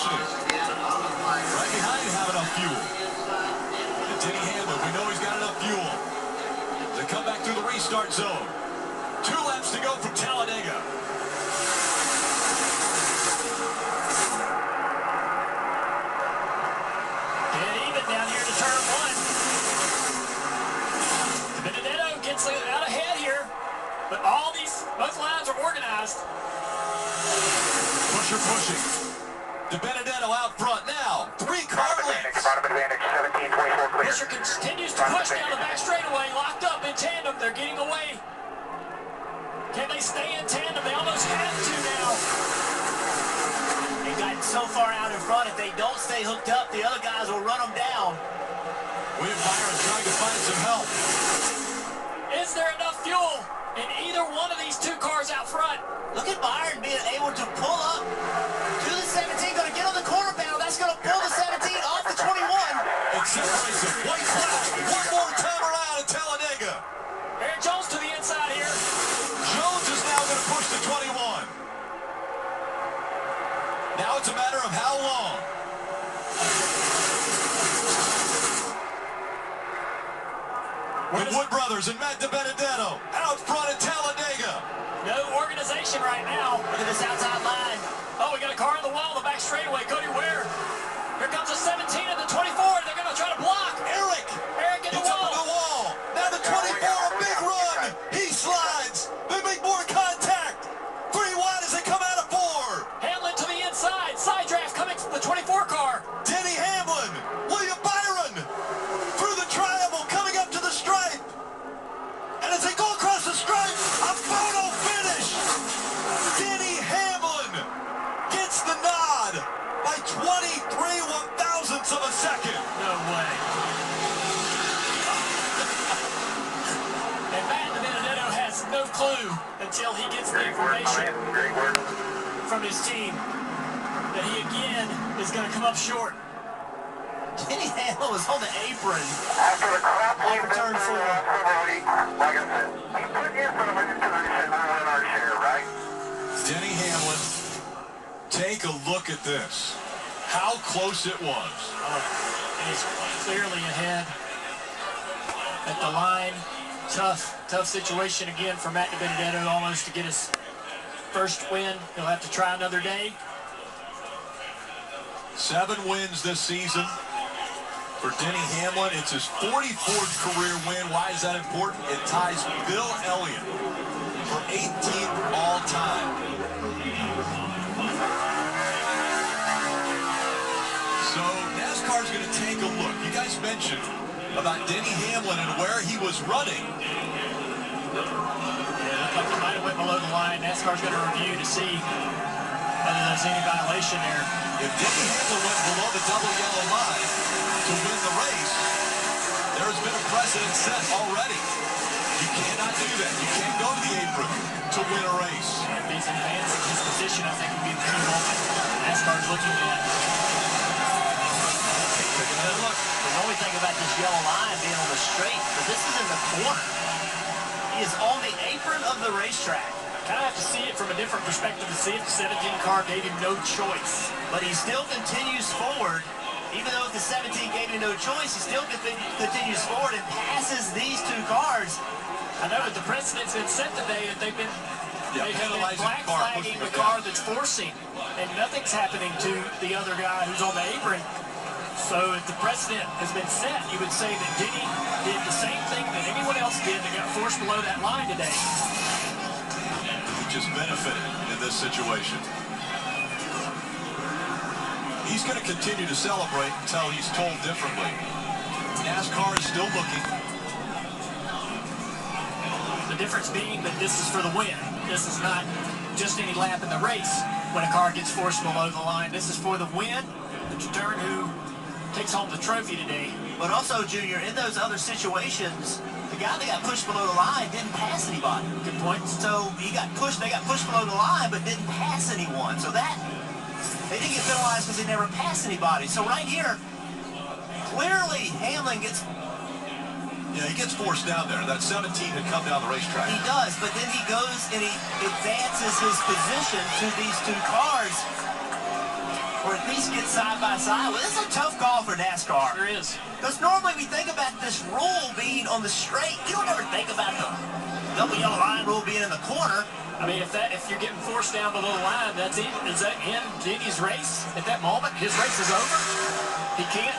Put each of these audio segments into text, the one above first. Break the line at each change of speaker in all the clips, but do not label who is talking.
positioning. Right behind you have enough fuel. And Denny Hamlin, we know he's got enough fuel to come back through the restart zone. 2 laps to go from Talladega.
Dead even down here to turn 1. Benedetto gets out ahead here, but both lines are organized.
Pusher pushing. Benedetto out front now. 3-car lengths.
Pusher continues to push down the back straightaway, locked up in tandem. They're getting away. Can they stay in tandem? They almost have to now.
They've gotten so far out in front, if they don't stay hooked up, the other guys will run them down.
William Byron's trying to find some help.
Is there enough fuel in either one of these 2 cars out front?
Look at Byron being able to pull up to the 17, going to get on the quarter panel. That's going to pull the 17 off the 21.
Accelerates it. White flag. One more time around at Talladega.
Aaron Jones to the inside here.
Jones is now going to push the 21. Now it's a matter of how long. With Wood Brothers and Matt Benedetto out front at Talladega.
No organization right now.
Look at this outside line.
Oh, we got a car in the wall, the back straightaway. Cody Ware. Here comes the 17 and the 24. They're going to try to block.
Eric
in the
gets
wall.
up in the wall. Now the 24, a big run. He slides. They make more contact. 3 wide as they come out of 4.
Hamlin to the inside. Side draft coming from the 24 car.
Denny Hamlin. William Byron through the triangle coming up to the stripe. And as they go across the stripe, a photo finish. Denny Hamlin gets the nod by 23/1000ths of a second.
No way. And Matt Benedetto has no clue until he gets the information from his team that he again is going to come up short.
Denny Hamlin was on the apron.
After the crap we've been
Turn
through
4.
like I said, he put you in front of a position to win our share, right?
Denny Hamlin, take a look at this. How close it was.
He's clearly ahead at the line. Tough situation again for Matt Benedetto, almost to get his first win. He'll have to try another day.
7 wins this season for Denny Hamlin. It's his 44th career win. Why is that important? It ties Bill Elliott for 18th all time. So NASCAR's going to take a look. You guys mentioned about Denny Hamlin and where he was running.
Yeah, looked like he might have went below the line. NASCAR's going to review to see whether there's any violation there.
If Denny Hamlin went below the double yellow line to win the race, there's been a precedent set already. You cannot do that. You can't go to the apron to win a race.
If he's advancing his position, I think would be the key moment NASCAR's looking at.
Take another look.
The only thing about this yellow line being on the straight, but this is in the corner. He is on the apron of the racetrack.
Kind of have to see it from a different perspective to see if the 17 car gave him no choice.
But he still continues forward. Even though the 17 gave him no choice, he still continues forward and passes these 2 cars.
I know that the precedent's been set today that they've been black flagging the car that's forcing, and nothing's happening to the other guy who's on the apron. So if the precedent has been set, you would say that Denny did the same thing that anyone else did that got forced below that line today.
Just benefited in this situation. He's going to continue to celebrate until he's told differently. NASCAR is still looking.
The difference being that this is for the win. This is not just any lap in the race when a car gets forced below the line. This is for the win, to determine who takes home the trophy today.
But also, Junior, in those other situations, the guy that got pushed below the line didn't pass anybody.
Good point.
So they got pushed below the line, but didn't pass anyone. So that, they didn't get penalized because they never passed anybody. So right here, clearly Hamlin gets...
Yeah, he gets forced down there. That 17 had come down the racetrack.
He does, but then he goes and he advances his position to these 2 cars. or at least get side by side. Well, this is a tough call for NASCAR.
Sure is.
Because normally we think about this rule being on the straight. You don't ever think about the double yellow line rule being in the corner.
I mean, if you're getting forced down below the line, that's it. Is that in Denny's race at that moment? His race is over. He can't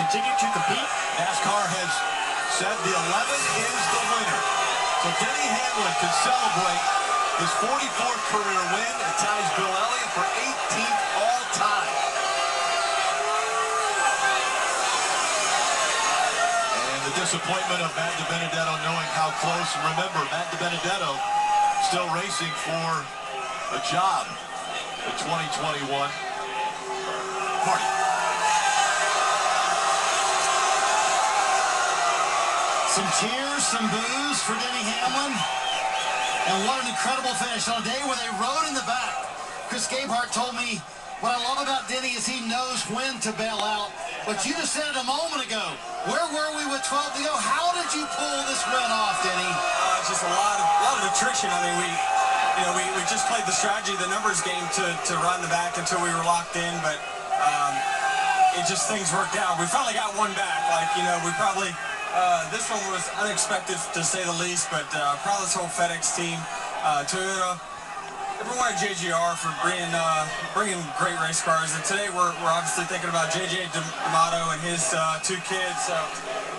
continue to compete.
NASCAR has said the 11 is the winner. So Denny Hamlin can celebrate his 44th career win and ties Bill Elliott for 18th all-time. And the disappointment of Matt DiBenedetto knowing how close. And remember, Matt DiBenedetto still racing for a job in 2021. Marty.
Some cheers, some boos for Denny Hamlin. And what an incredible finish on a day where they rode in the back. Chris Gabehart told me what I love about Denny is he knows when to bail out. But you just said it a moment ago. Where were we with 12 to go? How did you pull this win off, Denny?
It's just a lot of attrition. I mean, we just played the strategy, the numbers game to run the back until we were locked in, but it just things worked out. We finally got one back. Like, we probably this one was unexpected to say the least, but proud of this whole FedEx team, Toyota, everyone at JGR for bringing great race cars. And today we're obviously thinking about JJ D'Amato and his two kids. So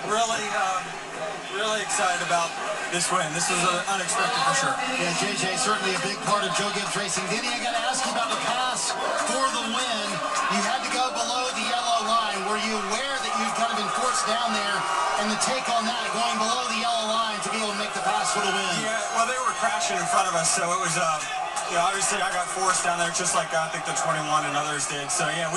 really excited about this win. This was unexpected for sure.
Yeah, JJ certainly a big part of Joe Gibbs Racing. Denny, I got to ask you about the pass for the win. You had to go below the yellow line. Were you aware that you'd kind of been forced down there? And the take on that, going below the yellow line to be able to make the pass for the win.
Yeah, well, they were crashing in front of us, so it was, obviously I got forced down there just like I think the 21 and others did. So, yeah,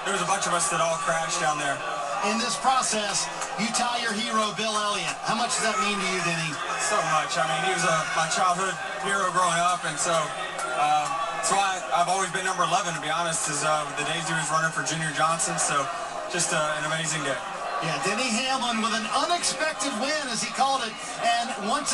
there was a bunch of us that all crashed down there.
In this process, you tie your hero, Bill Elliott. How much does that mean to you, Denny?
So much. I mean, he was my childhood hero growing up, and so that's why I've always been number 11, to be honest, is the days he was running for Junior Johnson. So just an amazing day.
Yeah, Denny Hamlin with an unexpected win, as he called it, and once